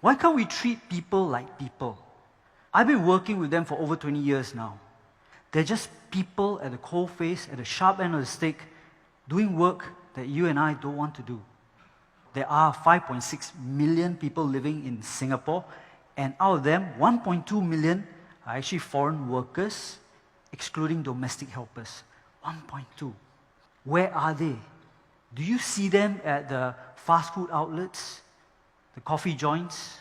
Why can't we treat people like people? I've been working with them for over 20 years now. They're just people at the coalface, at the sharp end of the stick, doing work that you and I don't want to do. There are 5.6 million people living in Singapore, and out of them, 1.2 million are actually foreign workers, excluding domestic helpers. 1.2. Where are they? Do you see them at the fast food outlets, the coffee joints?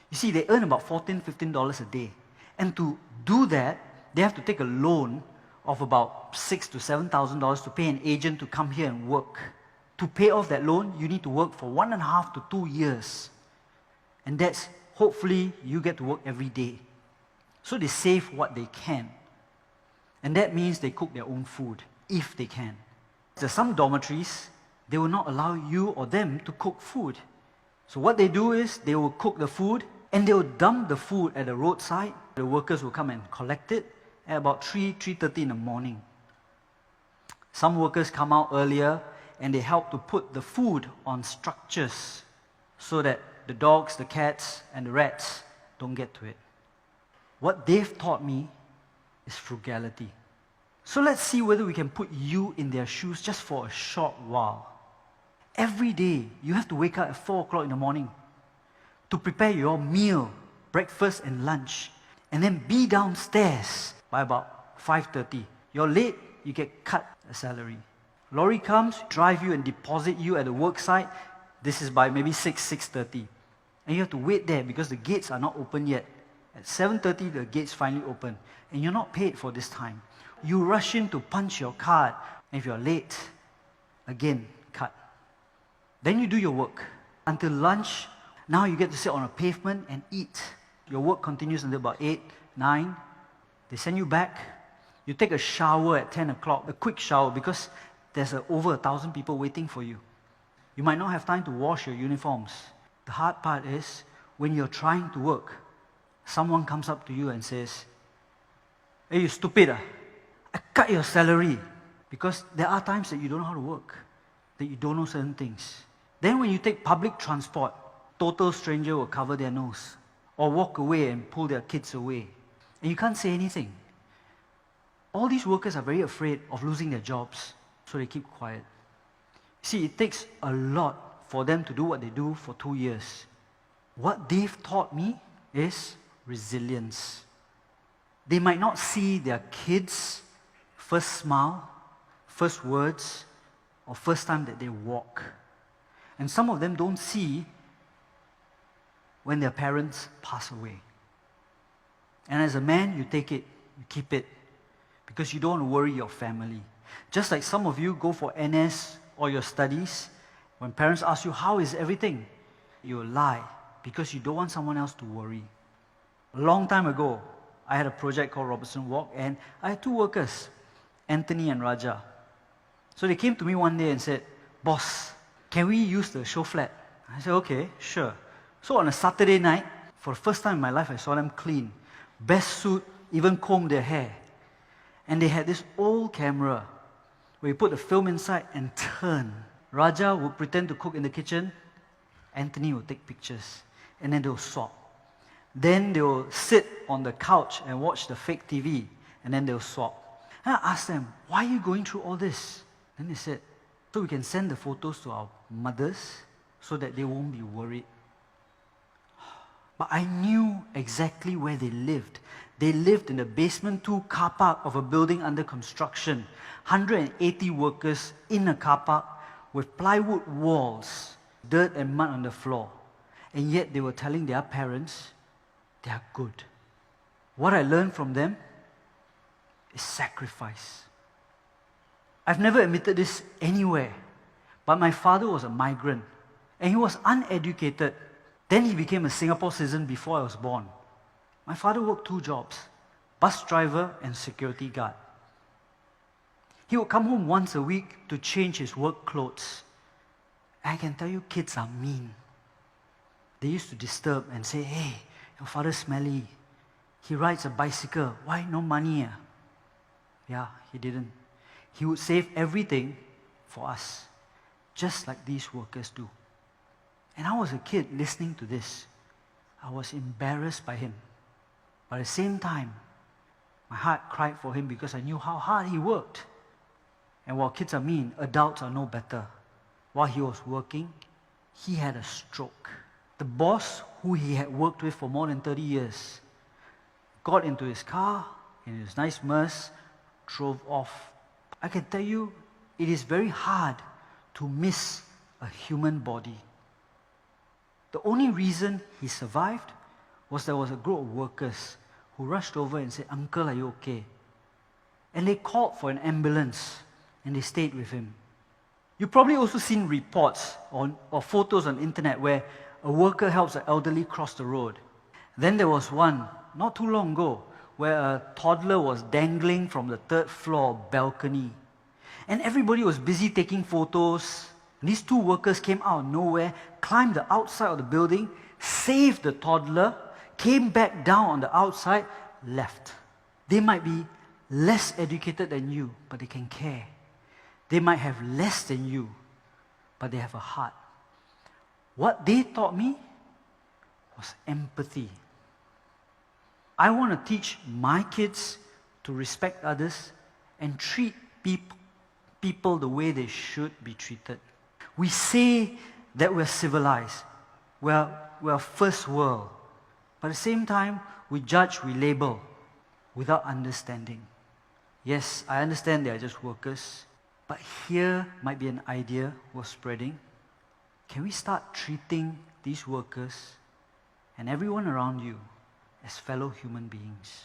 You see, they earn about $14, $15 a day. And to do that, they have to take a loan of about $6,000 to $7,000 to pay an agent to come here and work. To pay off that loan, you need to work for 1.5 to 2 years. And that's, hopefully, you get to work every day. So they save what they can. And that means they cook their own food, if they can. There's some dormitories, they will not allow you or them to cook food. So what they do is, they will cook the food, and they will dump the food at the roadside. The workers will come and collect it at about 3:30 in the morning. Some workers come out earlier, and they help to put the food on structures so that the dogs, the cats, and the rats don't get to it. What they've taught me is frugality. So let's see whether we can put you in their shoes just for a short while. Every day, you have to wake up at 4 o'clock in the morning to prepare your meal, breakfast and lunch, and then be downstairs by about 5:30. You're late, you get cut a salary. Lorry comes, drive you and deposit you at the work site. This is by maybe 6:30. And you have to wait there because the gates are not open yet. At 7:30, the gates finally open. And you're not paid for this time. You rush in to punch your card. And if you're late, again, cut. Then you do your work. Until lunch, now you get to sit on a pavement and eat. Your work continues until about 8, 9. They send you back. You take a shower at 10 o'clock, a quick shower, because there's over 1,000 people waiting for you. You might not have time to wash your uniforms. The hard part is, when you're trying to work, someone comes up to you and says, "Hey, you stupid, I cut your salary." Because there are times that you don't know how to work, that you don't know certain things. Then when you take public transport, total stranger will cover their nose, or walk away and pull their kids away. And you can't say anything. All these workers are very afraid of losing their jobs, so they keep quiet. See, it takes a lot for them to do what they do for 2 years. What they've taught me is resilience. They might not see their kids' first smile, first words, or first time that they walk. And some of them don't see when their parents pass away. And as a man, you take it, you keep it, because you don't want to worry your family. Just like some of you go for NS or your studies, when parents ask you, "How is everything?" you lie, because you don't want someone else to worry. A long time ago, I had a project called Robertson Walk, and I had 2 workers, Anthony and Raja. So they came to me one day and said, "Boss, can we use the show flat?" I said, "Okay, sure." So on a Saturday night, for the first time in my life, I saw them clean. Best suit, even comb their hair. And they had this old camera where you put the film inside and turn. Raja would pretend to cook in the kitchen. Anthony would take pictures. And then they'll swap. Then they'll sit on the couch and watch the fake TV. And then they'll swap. And I asked them, "Why are you going through all this?" Then they said, "So we can send the photos to our mothers so that they won't be worried." But I knew exactly where they lived. They lived in the basement 2 car park of a building under construction. 180 workers in a car park with plywood walls, dirt and mud on the floor. And yet they were telling their parents they are good. What I learned from them is sacrifice. I've never admitted this anywhere, but my father was a migrant and he was uneducated. Then he became a Singapore citizen before I was born. My father worked 2 jobs, bus driver and security guard. He would come home once a week to change his work clothes. And I can tell you, kids are mean. They used to disturb and say, "Hey, your father's smelly. He rides a bicycle. Why no money?" Yeah, he didn't. He would save everything for us, just like these workers do. And I was a kid listening to this. I was embarrassed by him. But at the same time, my heart cried for him because I knew how hard he worked. And while kids are mean, adults are no better. While he was working, he had a stroke. The boss, who he had worked with for more than 30 years, got into his car, in his nice Merc, drove off. I can tell you, it is very hard to miss a human body. The only reason he survived was there was a group of workers who rushed over and said, "Uncle, are you okay?" And they called for an ambulance, and they stayed with him. You've probably also seen reports or photos on the internet where a worker helps an elderly cross the road. Then there was one, not too long ago, where a toddler was dangling from the 3rd floor balcony. And everybody was busy taking photos. And these two workers came out of nowhere, climbed the outside of the building, saved the toddler, came back down on the outside, left. They might be less educated than you, but they can care. They might have less than you, but they have a heart. What they taught me was empathy. I want to teach my kids to respect others and treat people the way they should be treated. We say that we're civilized, we're first world, but at the same time, we judge, we label, without understanding. Yes, I understand they are just workers, but here might be an idea worth spreading. Can we start treating these workers and everyone around you as fellow human beings?